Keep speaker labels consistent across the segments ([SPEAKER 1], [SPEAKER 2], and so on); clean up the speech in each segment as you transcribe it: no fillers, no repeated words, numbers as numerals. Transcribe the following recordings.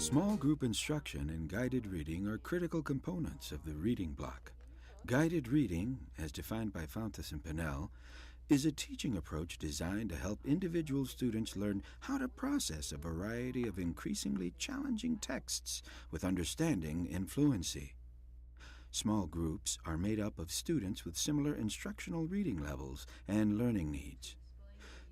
[SPEAKER 1] Small group instruction and guided reading are critical components of the reading block. Guided reading, as defined by Fountas and Pinnell, is a teaching approach designed to help individual students learn how to process a variety of increasingly challenging texts with understanding and fluency. Small groups are made up of students with similar instructional reading levels and learning needs.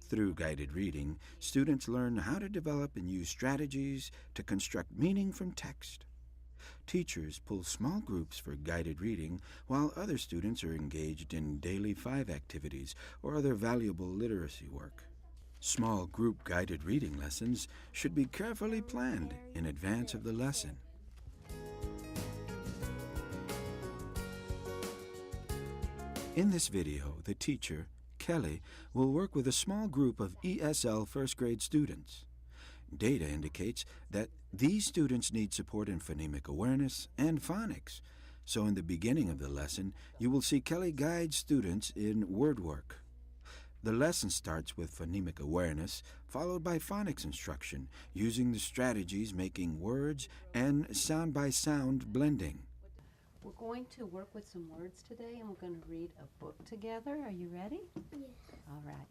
[SPEAKER 1] Through guided reading, students learn how to develop and use strategies to construct meaning from text. Teachers pull small groups for guided reading, while other students are engaged in daily 5 activities or other valuable literacy work. Small group guided reading lessons should be carefully planned in advance of the lesson. In this video, the teacher, Kelly, will work with a small group of ESL first grade students. Data indicates that these students need support in phonemic awareness and phonics, so in the beginning of the lesson, you will see Kelly guide students in word work. The lesson starts with phonemic awareness, followed by phonics instruction, using the strategies making words and sound-by-sound blending.
[SPEAKER 2] We're going to work with some words today, and we're going to read a book together. Are you ready?
[SPEAKER 3] Yes.
[SPEAKER 2] All right.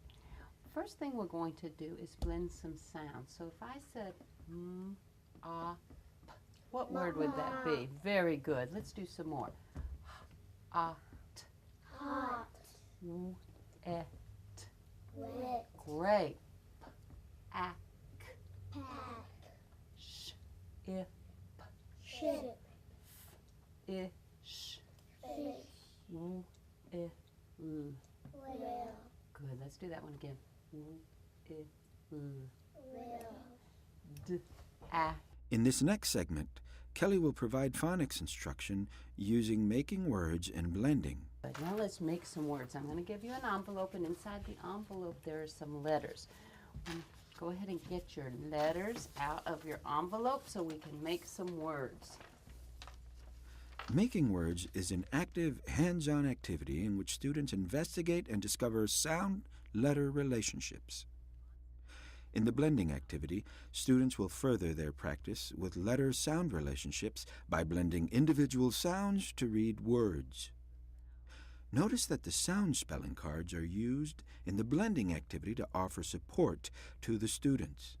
[SPEAKER 2] First thing we're going to do is blend some sounds. So if I said p, what word would that be? Very good. Let's do some more. T.
[SPEAKER 3] Hot.
[SPEAKER 2] Et.
[SPEAKER 3] Wet.
[SPEAKER 2] Grape. Ack.
[SPEAKER 3] Pack.
[SPEAKER 2] If.
[SPEAKER 3] Ship.
[SPEAKER 2] Ish.
[SPEAKER 3] Fish.
[SPEAKER 2] L.
[SPEAKER 3] Whale.
[SPEAKER 2] Good. Let's do that one again. L.
[SPEAKER 3] Whale.
[SPEAKER 2] D. A.
[SPEAKER 1] In this next segment, Kelly will provide phonics instruction using making words and blending.
[SPEAKER 2] But now let's make some words. I'm going to give you an envelope, and inside the envelope there are some letters. Go ahead and get your letters out of your envelope so we can make some words.
[SPEAKER 1] Making words is an active, hands-on activity in which students investigate and discover sound-letter relationships. In the blending activity, students will further their practice with letter-sound relationships by blending individual sounds to read words. Notice that the sound spelling cards are used in the blending activity to offer support to the students.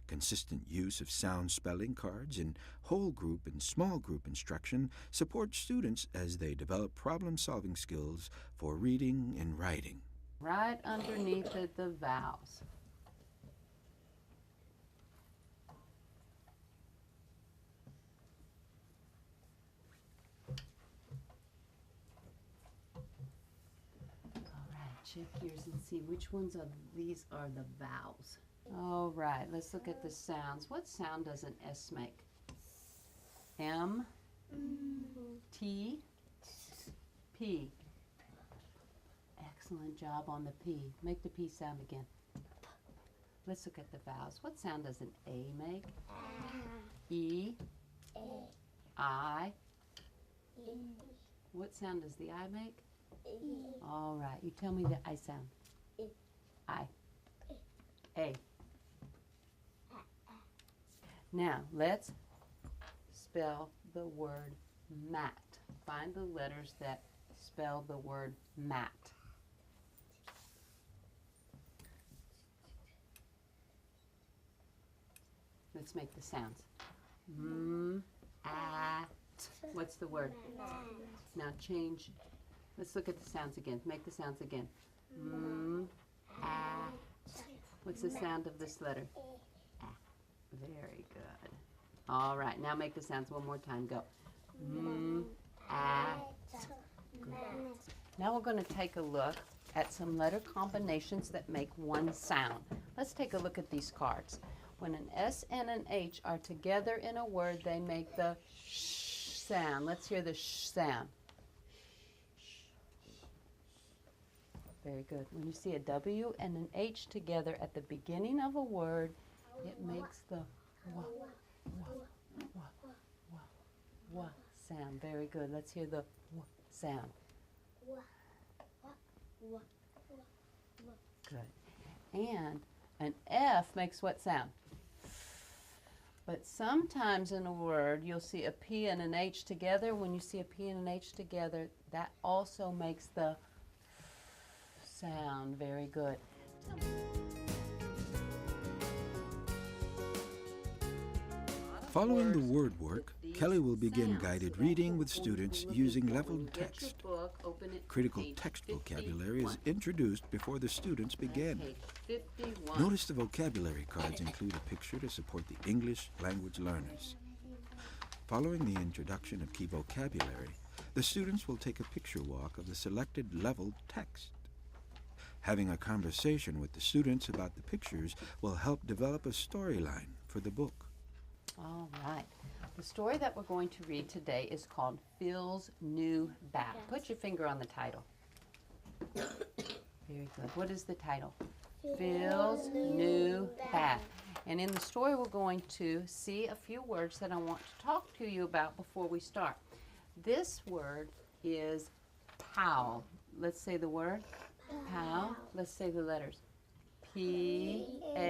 [SPEAKER 1] Consistent use of sound spelling cards in whole group and small group instruction supports students as they develop problem-solving skills for reading and writing.
[SPEAKER 2] Right underneath it, the vowels. All right, check yours and see which ones of these are the vowels. All right, let's look at the sounds. What sound does an S make? M, T, P. Excellent job on the P. Make the P sound again. Let's look at the vowels. What sound does an A make? E, I. What sound does the I make? All right, you tell me the I sound. I. A. Now, let's spell the word mat. Find the letters that spell the word mat. Let's make the sounds. At. What's the word? Now change. Let's look at the sounds again. Make the sounds again. At. What's the sound of this letter? Very good. All right, now make the sounds one more time. Go. At. Good. Now we're going to take a look at some letter combinations that make one sound. Let's take a look at these cards. When an S and an H are together in a word, they make the sh sound. Let's hear the sh sound. Very good. When you see a W and an H together at the beginning of a word, it makes the wah, wah, wah, wah, wah sound. Very good. Let's hear the wah sound. Good. And an F makes what sound? But sometimes in a word, you'll see a P and an H together. When you see a P and an H together, that also makes the sound. Very good.
[SPEAKER 1] Following the word work, Kelly will begin guided reading with students using leveled text. Critical text vocabulary is introduced before the students begin. Notice the vocabulary cards include a picture to support the English language learners. Following the introduction of key vocabulary, the students will take a picture walk of the selected leveled text. Having a conversation with the students about the pictures will help develop a storyline for the book.
[SPEAKER 2] All right. The story that we're going to read today is called Phil's New Bat. Put your finger on the title. Very good. What is the title? Phil's New Bat. And in the story, we're going to see a few words that I want to talk to you about before we start. This word is pal. Let's say the word. Pal. Let's say the letters. P-A-L.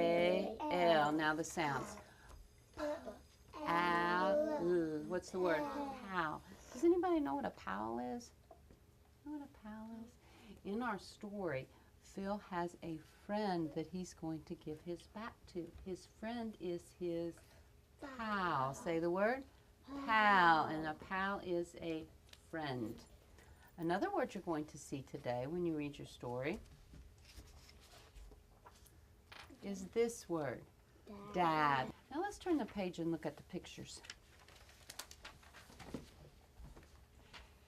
[SPEAKER 2] Now the sounds. Pal. What's the word? Pal. Does anybody know what a pal is? Know what a pal is? In our story, Phil has a friend that he's going to give his bat to. His friend is his pal. Say the word. Pal. And a pal is a friend. Another word you're going to see today when you read your story is this word. Dad. Now let's turn the page and look at the pictures.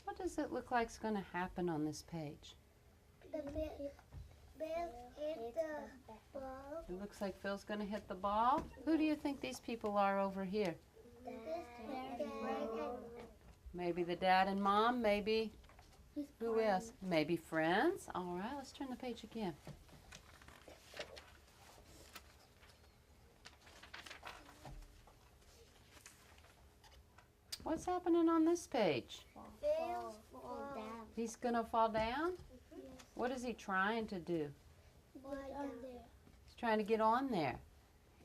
[SPEAKER 2] What does it look like is going to happen on this page?
[SPEAKER 3] The Bill hit the ball.
[SPEAKER 2] It looks like Phil's going to hit the ball. Who do you think these people are over here? Maybe the dad and mom, maybe who else? Maybe friends. All right, let's turn the page again. What's happening on this page?
[SPEAKER 3] Phil's fall down.
[SPEAKER 2] He's going to fall down? What is he trying to do? He's trying to get on there.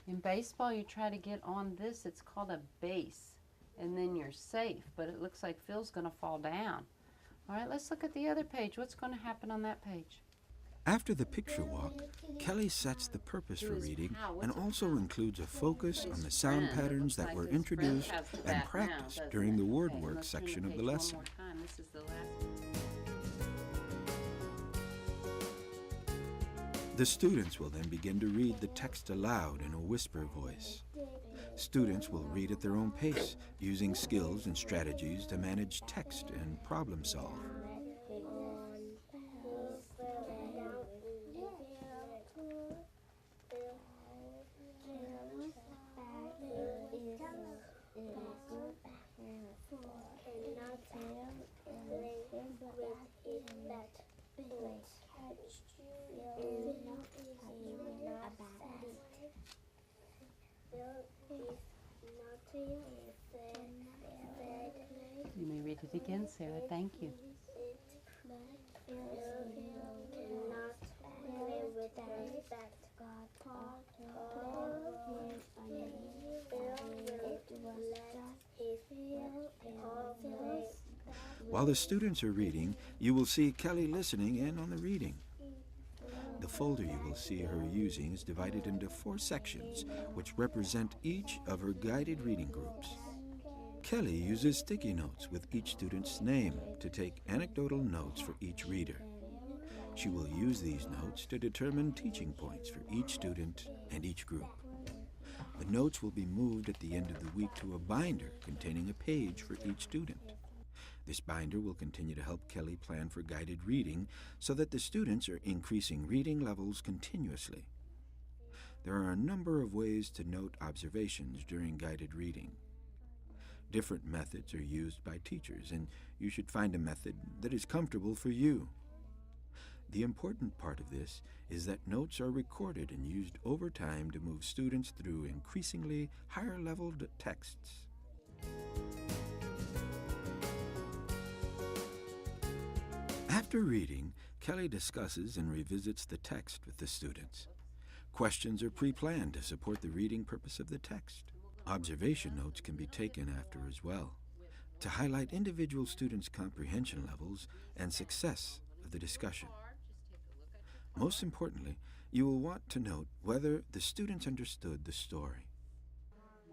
[SPEAKER 2] In baseball, you try to get on this. It's called a base. And then you're safe. But it looks like Phil's going to fall down. All right, let's look at the other page. What's going to happen on that page?
[SPEAKER 1] After the picture walk, Kelly sets the purpose for reading and also includes a focus on the sound patterns that were introduced and practiced during the word work section of the lesson.
[SPEAKER 2] This is the last.
[SPEAKER 1] The students will then begin to read the text aloud in a whisper voice. Students will read at their own pace, using skills and strategies to manage text and problem solve.
[SPEAKER 2] You may read it again, Sarah. Thank you.
[SPEAKER 1] While the students are reading, you will see Kelly listening in on the reading. The folder you will see her using is divided into 4 sections, which represent each of her guided reading groups. Kelly uses sticky notes with each student's name to take anecdotal notes for each reader. She will use these notes to determine teaching points for each student and each group. The notes will be moved at the end of the week to a binder containing a page for each student. This binder will continue to help Kelly plan for guided reading so that the students are increasing reading levels continuously. There are a number of ways to note observations during guided reading. Different methods are used by teachers, and you should find a method that is comfortable for you. The important part of this is that notes are recorded and used over time to move students through increasingly higher-leveled texts. After reading, Kelly discusses and revisits the text with the students. Questions are pre-planned to support the reading purpose of the text. Observation notes can be taken after as well to highlight individual students' comprehension levels and success of the discussion. Most importantly, you will want to note whether the students understood the story.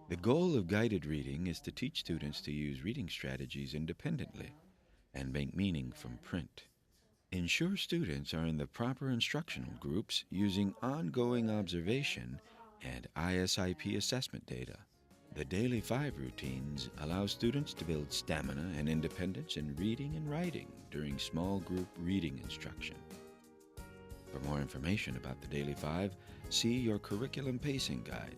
[SPEAKER 1] The goal of guided reading is to teach students to use reading strategies independently and make meaning from print. Ensure students are in the proper instructional groups using ongoing observation and ISIP assessment data. The Daily 5 routines allow students to build stamina and independence in reading and writing during small group reading instruction. For more information about the Daily 5, see your curriculum pacing guide.